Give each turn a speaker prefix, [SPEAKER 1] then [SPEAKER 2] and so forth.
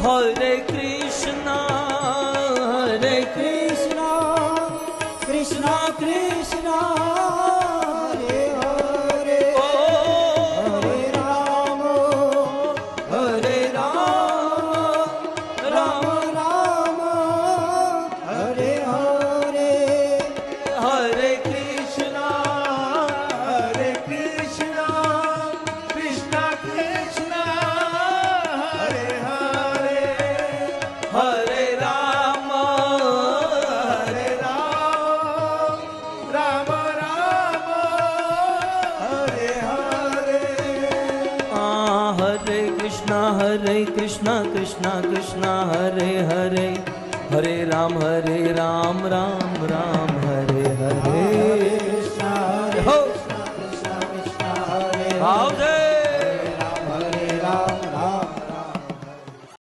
[SPEAKER 1] Hare Krishna,
[SPEAKER 2] Krishna Krishna, Hare Hare,
[SPEAKER 1] oh,
[SPEAKER 2] Hare Rama,
[SPEAKER 1] Hare Rama,
[SPEAKER 2] Rama Rama, Hare Hare,
[SPEAKER 1] Hare Krishna,
[SPEAKER 3] Krishna Krishna, Hare Hare,
[SPEAKER 1] Hare Rama,
[SPEAKER 3] Rama Rama, Hare Hare.
[SPEAKER 1] Hare Krishna, Krishna Krishna, Hare Hare, Hare Ram, Ram Ram, Hare Hare.
[SPEAKER 2] Krishna,
[SPEAKER 1] Ho!
[SPEAKER 2] Krishna Krishna, Hare
[SPEAKER 1] Hare